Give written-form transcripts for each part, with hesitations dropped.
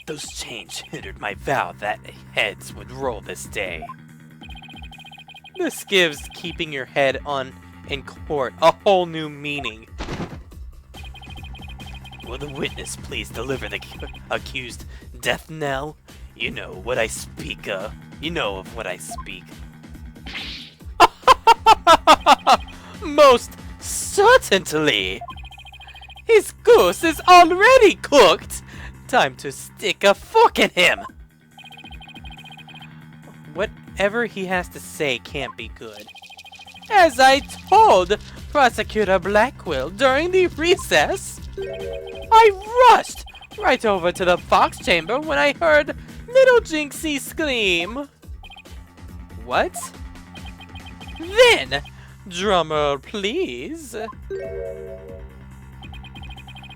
Those chains hindered my vow that heads would roll this day. This gives keeping your head on in court a whole new meaning. Will the witness please deliver the accused death knell? You know what I speak of. You know of what I speak. Most certainly. His goose is already cooked. Time to stick a fork in him. Whatever he has to say can't be good. As I told Prosecutor Blackwell during the recess, I rushed right over to the Fox Chamber when I heard little Jinxie scream. What? Then, drummer please,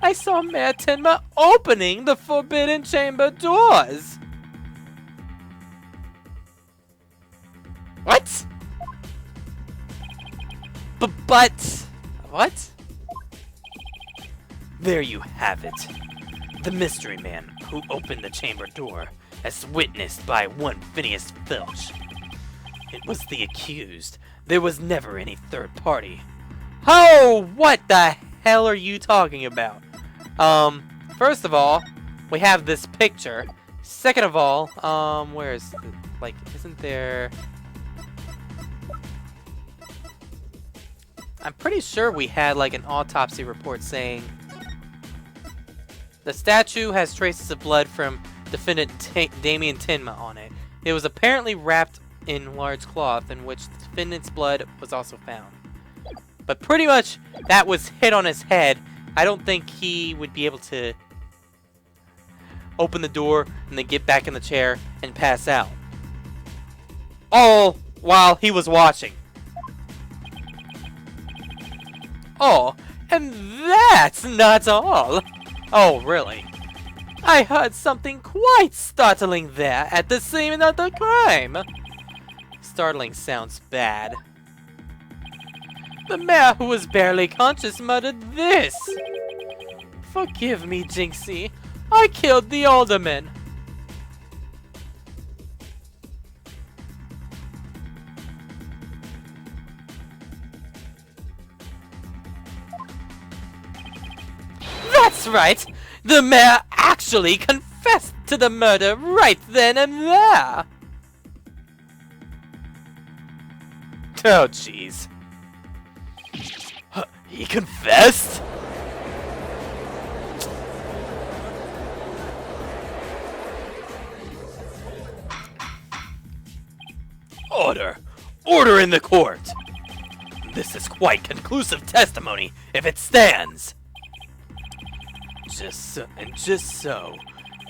I saw Mayor Tenma opening the Forbidden Chamber doors. What? But what? There you have it. The mystery man who opened the chamber door, as witnessed by one Phineas Filch. It was the accused. There was never any third party. Oh, what the hell are you talking about? First of all, we have this picture. Second of all, where is the, like, isn't there... I'm pretty sure we had, like, an autopsy report saying the statue has traces of blood from defendant Damien Tenma on it. It was apparently wrapped in large cloth in which the defendant's blood was also found. But pretty much that was hit on his head. I don't think he would be able to open the door and then get back in the chair and pass out. All while he was watching. Oh, and that's not all. Oh, really? I heard something quite startling there at the scene of the crime. Startling sounds bad. The mayor, who was barely conscious, muttered this. Forgive me, Jinxie. I killed the alderman. That's right! The mayor actually confessed to the murder right then and there! Oh, jeez. He confessed? Order! Order in the court! This is quite conclusive testimony, if it stands! Just so,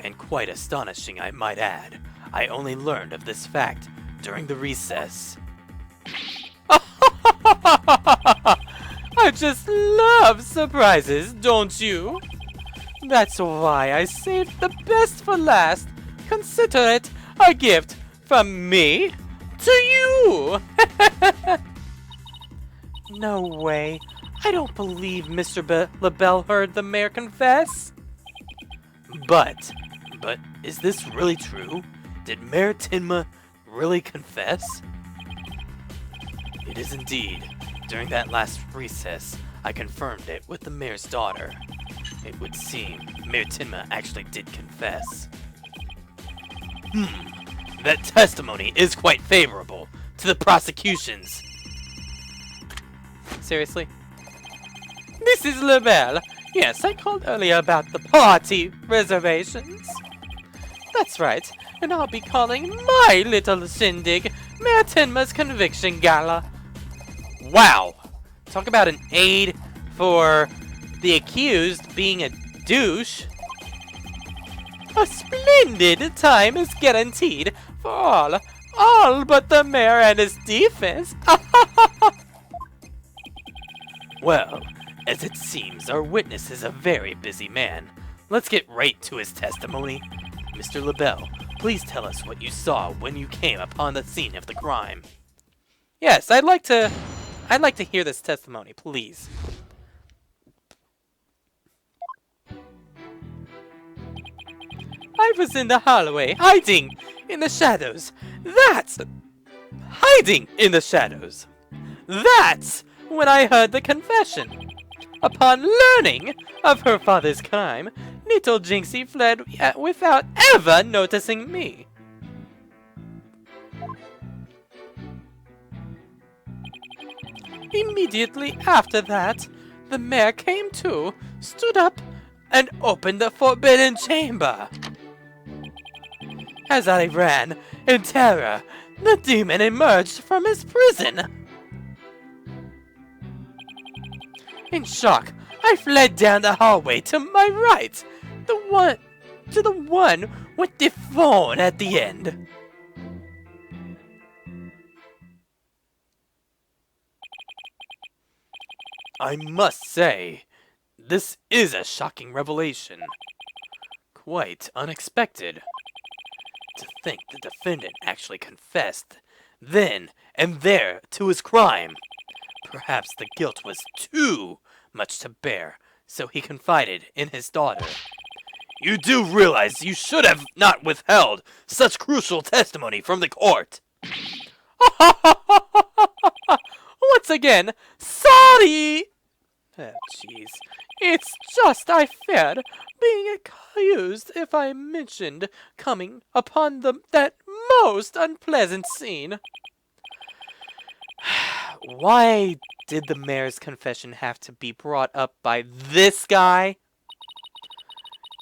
and quite astonishing I might add, I only learned of this fact during the recess. I just love surprises, don't you? That's why I saved the best for last. Consider it a gift from me to you. No way. I don't believe Mr. LaBelle heard the mayor confess. But is this really true? Did Mayor Tenma really confess? It is indeed. During that last recess, I confirmed it with the mayor's daughter. It would seem Mayor Tenma actually did confess. That testimony is quite favorable to the prosecutions. Seriously? This is LaBelle. Yes, I called earlier about the party reservations. That's right, and I'll be calling my little shindig Mayor Tenma's Conviction Gala. Wow! Talk about an aid for the accused being a douche. A splendid time is guaranteed for all but the mayor and his defense. Well, as it seems, our witness is a very busy man. Let's get right to his testimony. Mr. LaBelle, please tell us what you saw when you came upon the scene of the crime. Yes, I'd like to hear this testimony, please. I was in the hallway, hiding in the shadows. That's hiding in the shadows. That's when I heard the confession. Upon learning of her father's crime, little Jinxie fled without ever noticing me. Immediately after that, the mayor came to, stood up, and opened the forbidden chamber. As I ran in terror, the demon emerged from his prison. In shock, I fled down the hallway to my right, to the one with the phone at the end. I must say, this is a shocking revelation. Quite unexpected. To think the defendant actually confessed, then and there, to his crime. Perhaps the guilt was too much to bear, so he confided in his daughter. You do realize you should have not withheld such crucial testimony from the court. Once again, sorry! Oh, jeez. It's just I feared being accused if I mentioned coming upon that most unpleasant scene. Why did the mayor's confession have to be brought up by this guy?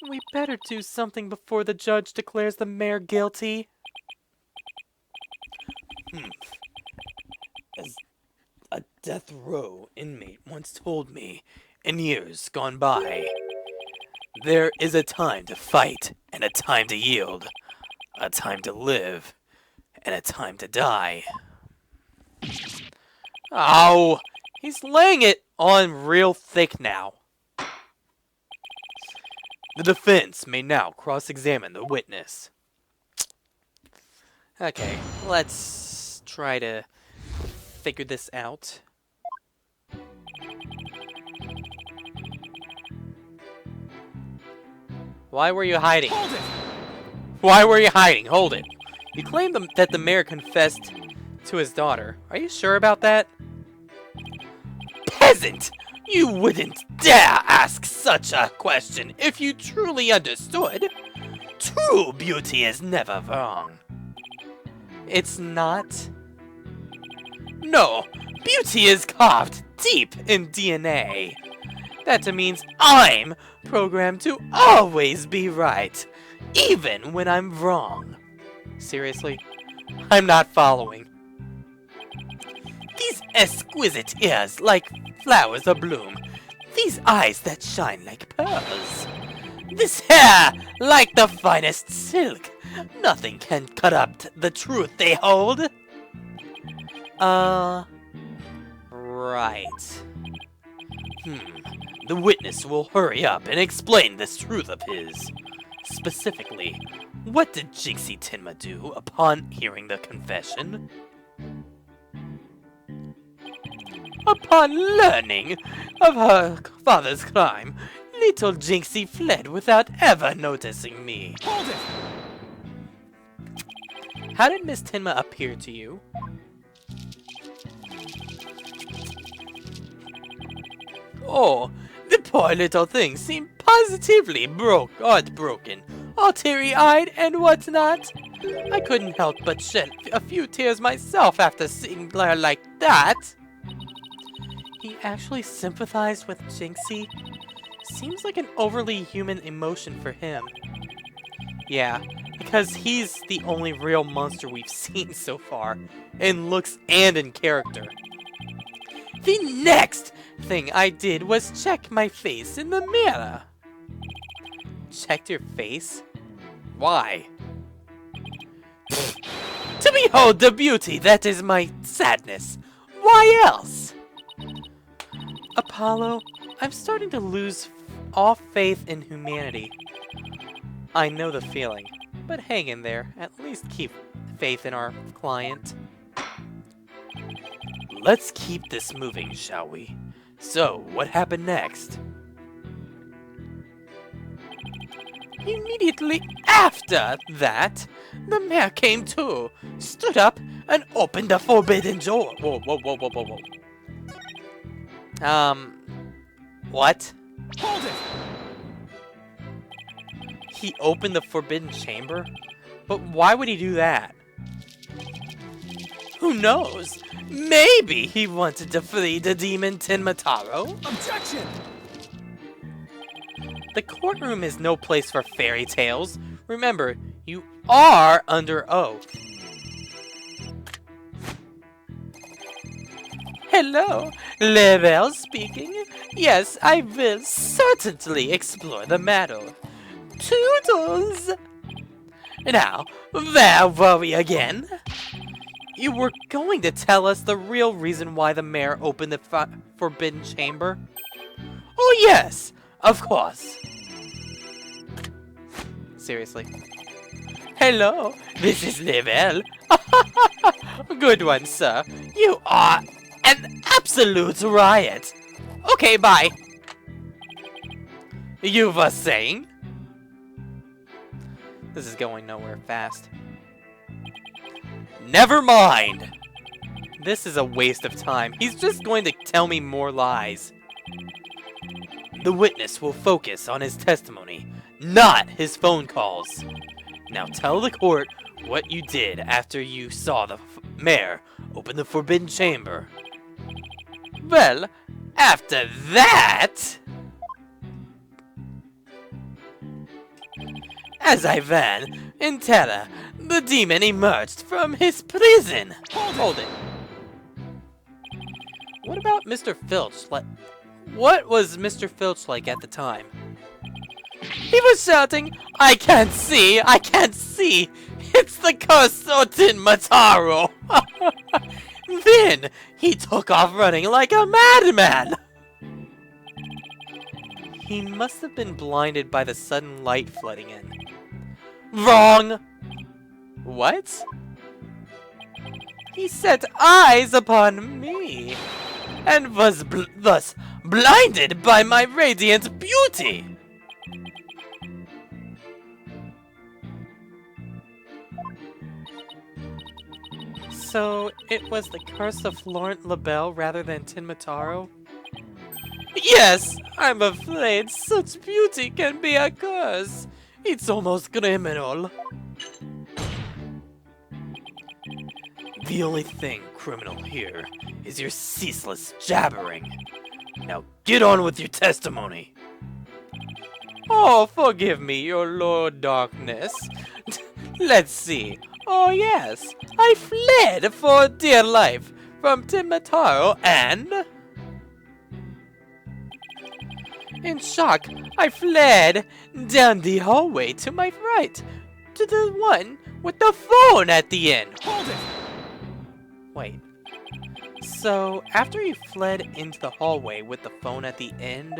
We better do something before the judge declares the mayor guilty. As a death row inmate once told me in years gone by, there is a time to fight and a time to yield, a time to live and a time to die. Oh, he's laying it on real thick now. The defense may now cross-examine the witness. Okay, let's try to figure this out. Why were you hiding? Hold it! Why were you hiding? Hold it. You claimed that the mayor confessed to his daughter. Are you sure about that? Peasant! You wouldn't dare ask such a question if you truly understood. True beauty is never wrong. It's not? No, beauty is carved deep in DNA. That means I'm programmed to always be right, even when I'm wrong. Seriously? I'm not following. These exquisite ears like flowers abloom. These eyes that shine like pearls. This hair like the finest silk. Nothing can cut up the truth they hold. Right. The witness will hurry up and explain this truth of his. Specifically, what did Jinxie Tenma do upon hearing the confession? Upon learning of her father's crime, little Jinxie fled without ever noticing me. Hold it! How did Miss Tenma appear to you? Oh, the poor little thing seemed positively heartbroken, all teary-eyed and whatnot. I couldn't help but shed a few tears myself after seeing her like that. He actually sympathized with Jinxie? Seems like an overly human emotion for him. Yeah, because he's the only real monster we've seen so far, in looks and in character. The next thing I did was check my face in the mirror. Checked your face? Why? To behold the beauty that is my sadness. Why else? Apollo, I'm starting to lose all faith in humanity. I know the feeling, but hang in there. At least keep faith in our client. Let's keep this moving, shall we? So, what happened next? Immediately after that, the mayor came to, stood up, and opened the forbidden door. Whoa, whoa, whoa, whoa, whoa, whoa. What? Hold it! He opened the forbidden chamber? But why would he do that? Who knows? Maybe he wanted to flee the demon Tenmataro? Objection! The courtroom is no place for fairy tales. Remember, you are under oath. Hello, Level speaking. Yes, I will certainly explore the matter. Toodles! Now, where were we again? You were going to tell us the real reason why the mayor opened the forbidden chamber? Oh yes, of course. Seriously. Hello, this is Level. Good one, sir. You are an absolute riot. Okay, bye. You were saying? This is going nowhere fast. Never mind! This is a waste of time. He's just going to tell me more lies. The witness will focus on his testimony, not his phone calls. Now tell the court what you did after you saw the mayor open the forbidden chamber. Well, after that... As I ran in terror, the demon emerged from his prison. Hold it. What about Mr. Filch? What was Mr. Filch like at the time? He was shouting, "I can't see! I can't see! It's the cursed Sotin Mataro!" Then he took off running like a madman. He must have been blinded by the sudden light flooding in. Wrong! What? He set eyes upon me, and was thus blinded by my radiant beauty! So, it was the curse of Florent LaBelle rather than Tinmataro? Yes! I'm afraid such beauty can be a curse! It's almost criminal. The only thing criminal here is your ceaseless jabbering. Now get on with your testimony. Oh, forgive me, your Lord Darkness. Let's see. Oh yes, I fled for dear life from Timataro and... In shock, I fled down the hallway to my right, to the one with the phone at the end. Hold it! Wait. So, after you fled into the hallway with the phone at the end,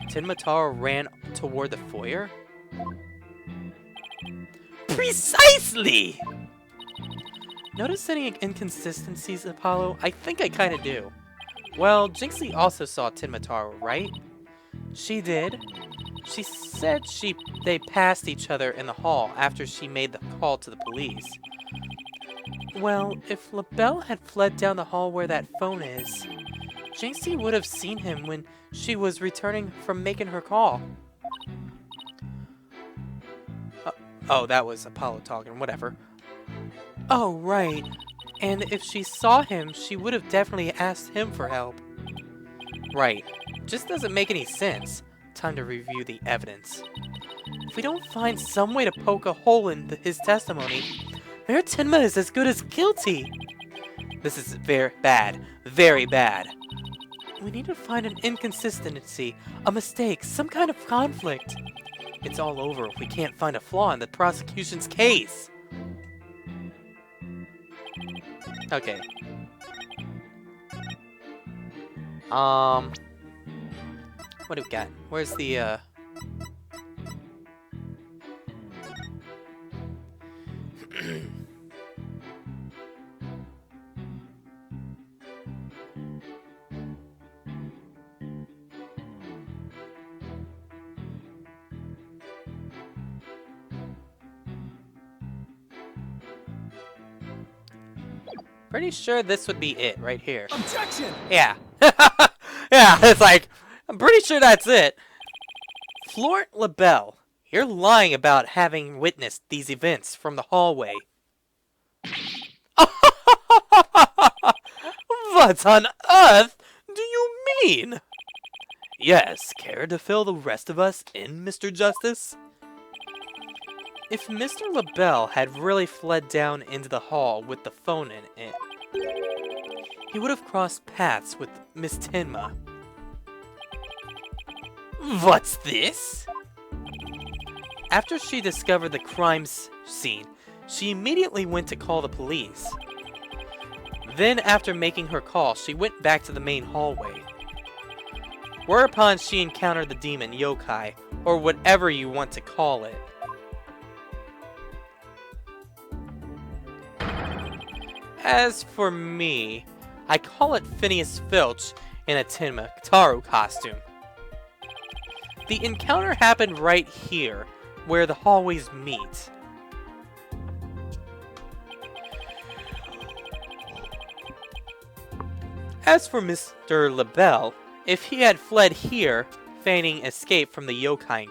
Tinmataro ran toward the foyer? Precisely! Notice any inconsistencies, Apollo? I think I kinda do. Well, Jinxie also saw Tinmataro, right? She did. She said they passed each other in the hall after she made the call to the police. Well, if LaBelle had fled down the hall where that phone is, Jinxie would have seen him when she was returning from making her call. Oh, that was Apollo talking, whatever. Oh, right. And if she saw him, she would have definitely asked him for help. Right. Just doesn't make any sense. Time to review the evidence. If we don't find some way to poke a hole in his testimony, Mayor Tenma is as good as guilty. This is very bad. Very bad. We need to find an inconsistency, a mistake, some kind of conflict. It's all over if we can't find a flaw in the prosecution's case. Okay. What do we got? Where's the, Pretty sure this would be it right here. Objection! Yeah. Yeah, it's like, I'm pretty sure that's it. Florent LaBelle, you're lying about having witnessed these events from the hallway. What on earth do you mean? Yes, care to fill the rest of us in, Mr. Justice? If Mr. LaBelle had really fled down into the hall with the phone in it, he would have crossed paths with Miss Tenma. What's this? After she discovered the crime scene, she immediately went to call the police. Then, after making her call, she went back to the main hallway. Whereupon she encountered the demon yokai, or whatever you want to call it. As for me, I call it Phineas Filch in a Tenma Taro costume. The encounter happened right here, where the hallways meet. As for Mr. LaBelle, if he had fled here, feigning escape from the yokai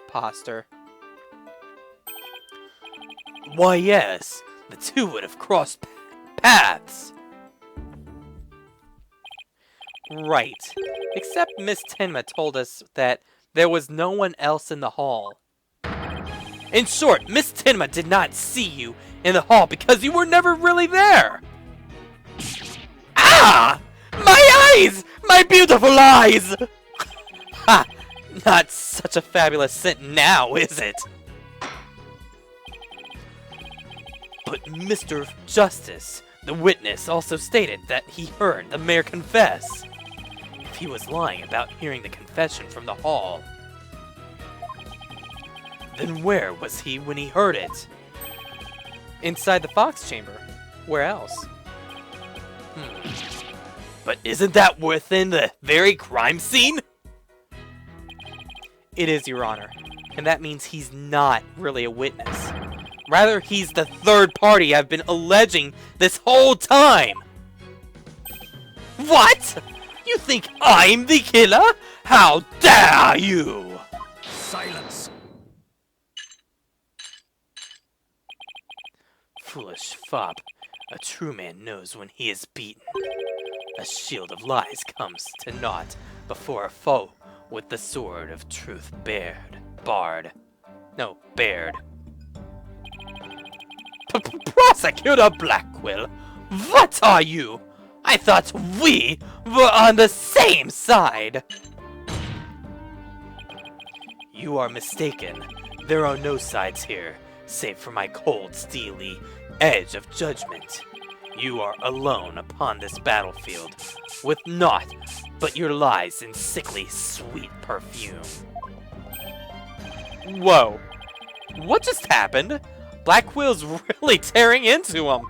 imposter. Why yes, the two would have crossed paths. Right, except Miss Tenma told us that there was no one else in the hall. In short, Miss Tenma did not see you in the hall because you were never really there. Ah! My eyes! My beautiful eyes! Ha! Not such a fabulous scent now, is it? But Mr. Justice, the witness, also stated that he heard the mayor confess. If he was lying about hearing the confession from the hall, then where was he when he heard it? Inside the Fox Chamber. Where else? But isn't that within the very crime scene? It is, Your Honor. And that means he's not really a witness. Rather, he's the third party I've been alleging this whole time! What? You think I'm the killer? How dare you! Silence! Foolish fop. A true man knows when he is beaten. A shield of lies comes to naught before a foe with the sword of truth bared. Prosecutor Blackquill, what are you? I thought we were on the same side. You are mistaken. There are no sides here, save for my cold, steely edge of judgment. You are alone upon this battlefield, with naught but your lies and sickly sweet perfume. Whoa. What just happened? Blackquill's really tearing into him.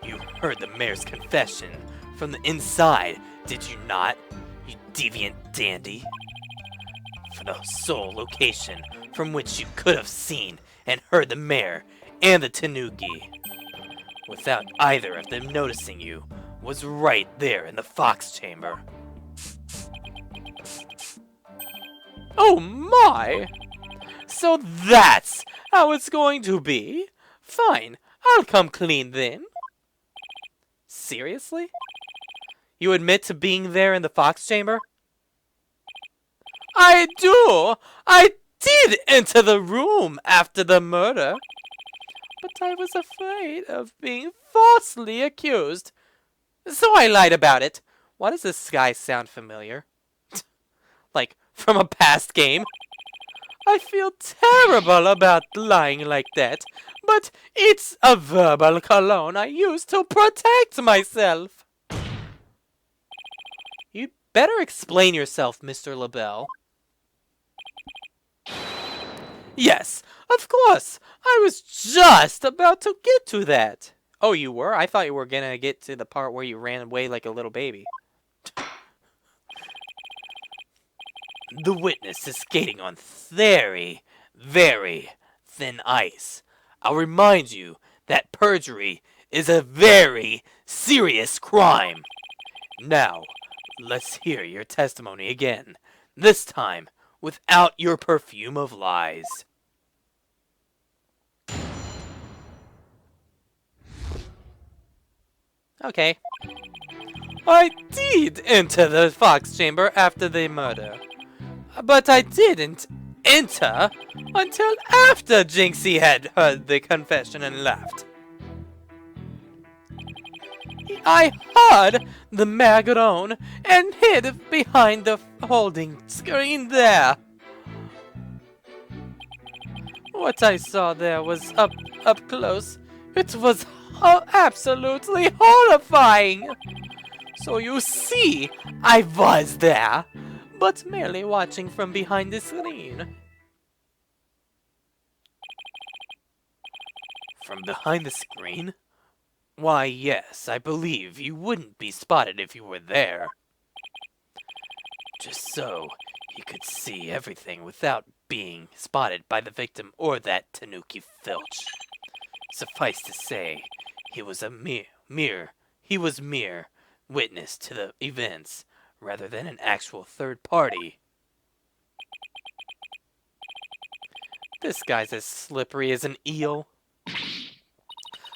You heard the mayor's confession from the inside, did you not, you deviant dandy? For the sole location from which you could have seen and heard the mayor and the tanuki, without either of them noticing you, was right there in the Fox Chamber. Oh my! So that's how it's going to be? Fine, I'll come clean then. Seriously? You admit to being there in the Fox Chamber? I do! I did enter the room after the murder. But I was afraid of being falsely accused. So I lied about it. Why does this guy sound familiar? Like, from a past game? I feel terrible about lying like that, but it's a verbal cologne I use to protect myself. You'd better explain yourself, Mr. LaBelle. Yes, of course. I was just about to get to that. Oh, you were? I thought you were gonna get to the part where you ran away like a little baby. The witness is skating on very, very thin ice. I'll remind you that perjury is a very serious crime. Now, let's hear your testimony again, this time without your perfume of lies. Okay. I did enter the Fox chamber after the murder, but I didn't enter until after Jinxie had heard the confession and left. I heard the mayor groan and hid behind the holding screen there. What I saw there was up close. It was absolutely horrifying. So you see, I was there, but merely watching from behind the screen. From behind the screen? Why, yes, I believe you wouldn't be spotted if you were there. Just so you could see everything without being spotted by the victim or that Tanuki Filch. Suffice to say, he was a mere witness to the events, rather than an actual third party. This guy's as slippery as an eel.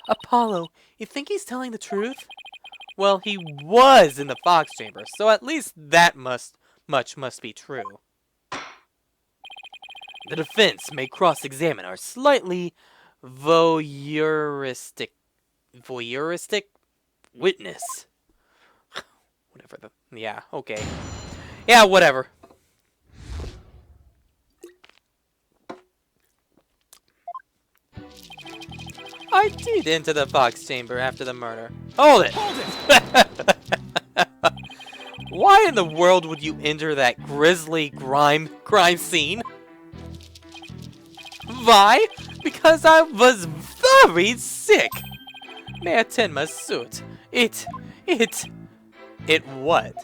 Apollo, you think he's telling the truth? Well, he was in the Fox chamber, so at least that much must be true. The defense may cross-examine our slightly voyeuristic witness. Whatever the... Yeah, okay. Yeah, whatever. I did enter the Fox chamber after the murder. Hold it! Hold it! Why in the world would you enter that grisly crime scene? Why? Because I was very sick. Mayor Tenma's suit. It what?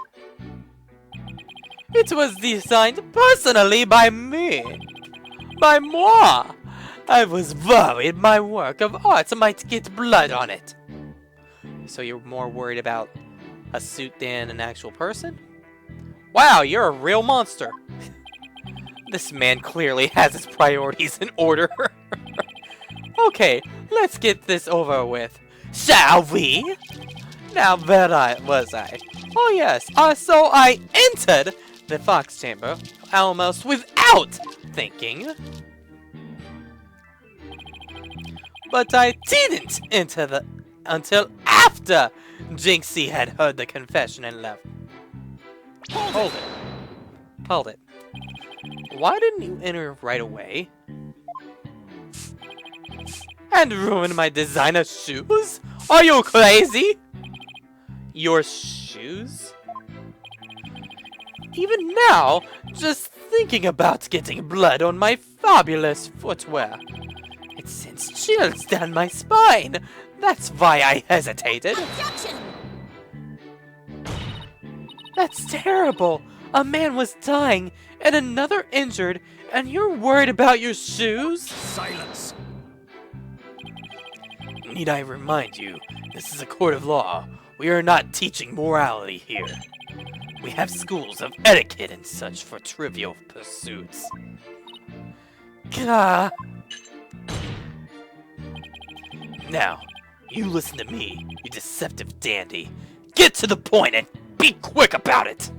It was designed personally by me. By moi. I was worried my work of art might get blood on it. So you're more worried about a suit than an actual person? Wow, you're a real monster. This man clearly has his priorities in order. Okay, let's get this over with. Shall we? Now, where was I? Oh yes, so I entered the Fox chamber almost without thinking. But I didn't enter until after Jinxie had heard the confession and left. Hold it. Hold it. Why didn't you enter right away? And ruin my designer shoes? Are you crazy? Your shoes? Even now, just thinking about getting blood on my fabulous footwear. It sends chills down my spine. That's why I hesitated. Objection! That's terrible. A man was dying and another injured, and you're worried about your shoes? Silence! Need I remind you, this is a court of law. We are not teaching morality here. We have schools of etiquette and such for trivial pursuits. Gah! Now, you listen to me, you deceptive dandy. Get to the point and be quick about it!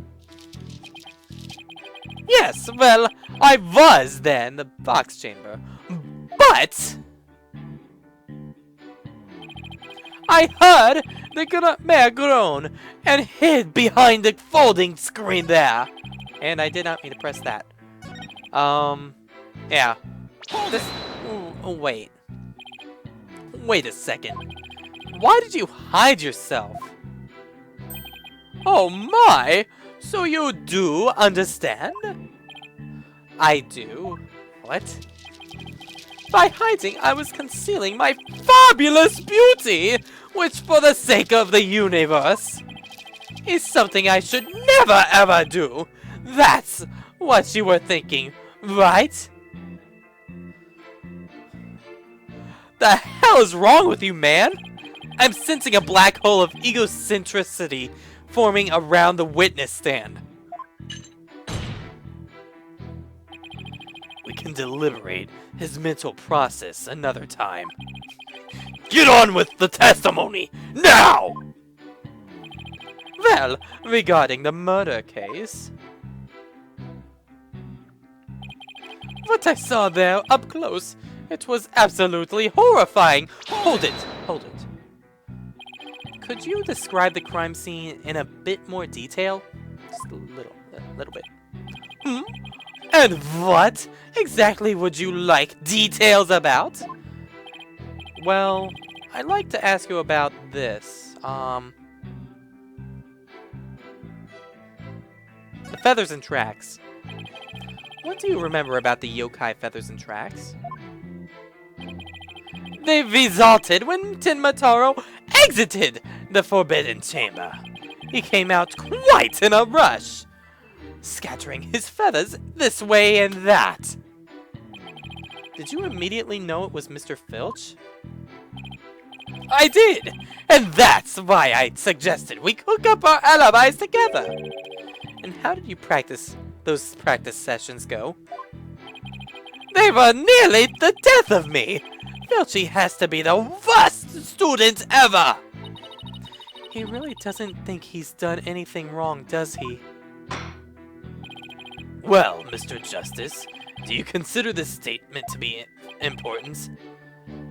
Yes, well, I was then the Fox chamber, but I heard the mayor groan and hid behind the folding screen there. And I did not mean to press that. Yeah. Wait. Wait a second. Why did you hide yourself? Oh my! So you do understand? I do. What? By hiding, I was concealing my fabulous beauty, which for the sake of the universe is something I should never ever do. That's what you were thinking, right? The hell is wrong with you, man? I'm sensing a black hole of egocentricity forming around the witness stand. We can deliberate his mental process another time. Get on with the testimony, now! Well, regarding the murder case... What I saw there, up close, it was absolutely horrifying! Hold it! Hold it. Could you describe the crime scene in a bit more detail? Just a little bit. Hmm? And what exactly would you like details about? Well, I'd like to ask you about this. The feathers and tracks. What do you remember about the yokai feathers and tracks? They resulted when Tenmataro exited the Forbidden Chamber. He came out quite in a rush, scattering his feathers this way and that. Did you immediately know it was Mr. Filch? I did! And that's why I suggested we cook up our alibis together! And how did you those practice sessions go? They were nearly the death of me! Filchy has to be the worst student ever! He really doesn't think he's done anything wrong, does he? Well, Mr. Justice, do you consider this statement to be important?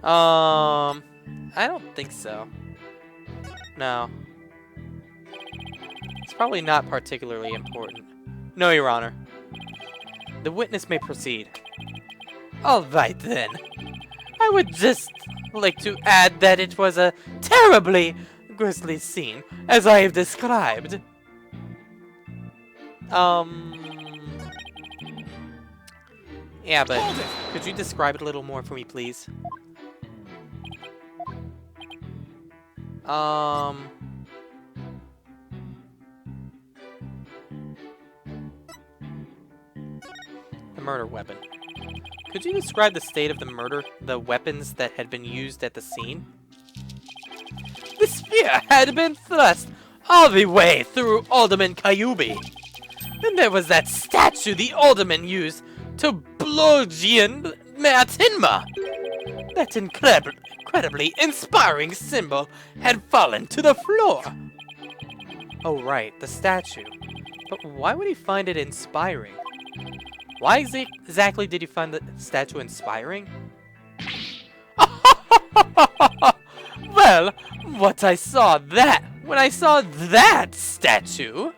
I don't think so. No. It's probably not particularly important. No, Your Honor. The witness may proceed. Alright then. I would just like to add that it was a terribly grisly scene, as I have described. Yeah, but could you describe it a little more for me, please? The murder weapon. Could you describe the state of the weapons that had been used at the scene? The spear had been thrust all the way through Alderman Kyubi. Then there was that statue the Alderman used to bludgeon Matinma. That incredibly inspiring symbol had fallen to the floor. Oh right, the statue. But why would he find it inspiring? Why exactly did you find the statue inspiring? Well, when I saw that statue,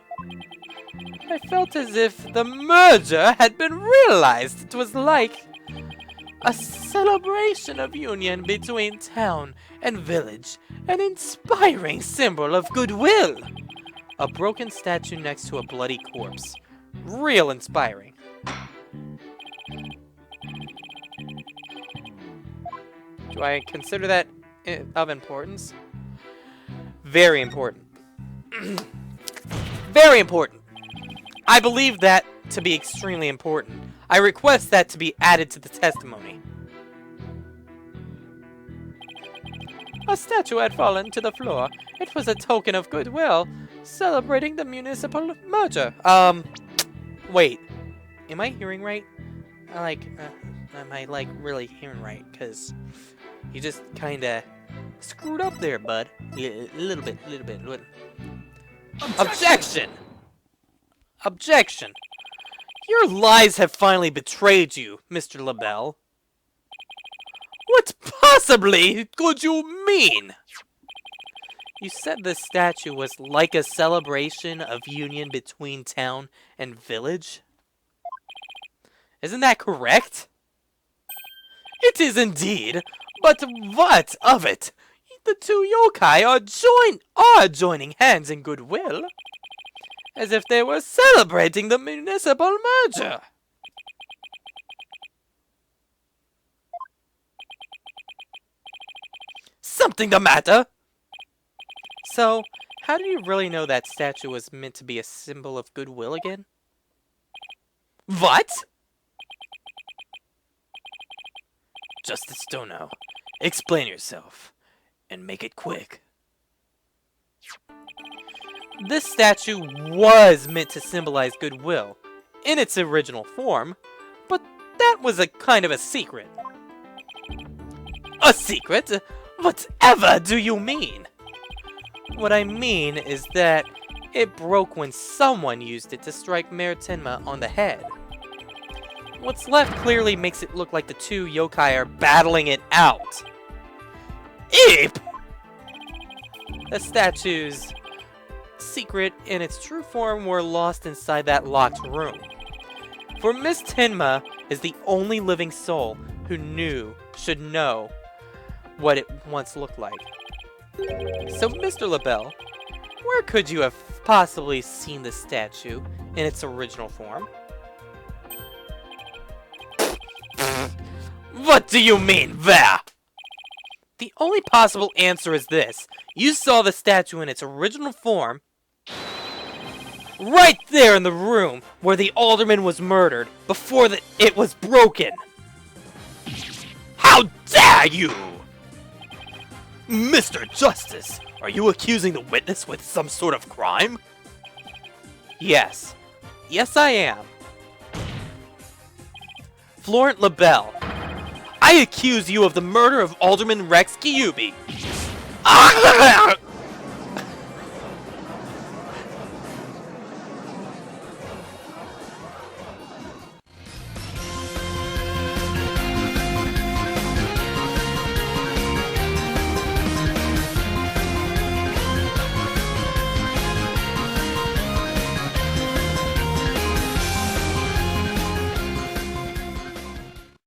I felt as if the merger had been realized. It was like a celebration of union between town and village, an inspiring symbol of goodwill. A broken statue next to a bloody corpse. Real inspiring. Do I consider that of importance? Very important. Very important. I believe that to be extremely important. I request that to be added to the testimony. A statue had fallen to the floor. It was a token of goodwill, celebrating the municipal merger. Wait. Am I hearing right? Am I really hearing right? Because you just kinda screwed up there, bud. A little bit. Objection! Objection! Your lies have finally betrayed you, Mr. LaBelle. What possibly could you mean? You said the statue was like a celebration of union between town and village? Isn't that correct? It is indeed, but what of it? The two yokai are joining hands in goodwill, as if they were celebrating the municipal merger. Something the matter? So, how do you really know that statue was meant to be a symbol of goodwill again? What? Justice Dono, explain yourself. and make it quick. This statue was meant to symbolize goodwill in its original form, but that was a kind of a secret. A secret? Whatever do you mean? What I mean is that it broke when someone used it to strike Mayor Tenma on the head. What's left clearly makes it look like the two yokai are battling it out. Eep! The statue's secret and its true form were lost inside that locked room. For Miss Tenma is the only living soul who should know what it once looked like. So, Mr. LaBelle, where could you have possibly seen the statue in its original form? What do you mean, there? The only possible answer is this. You saw the statue in its original form right there in the room where the alderman was murdered before it was broken. How dare you! Mr. Justice, are you accusing the witness with some sort of crime? Yes. Yes, I am. Florent LaBelle, I accuse you of the murder of Alderman Rex Kyubi.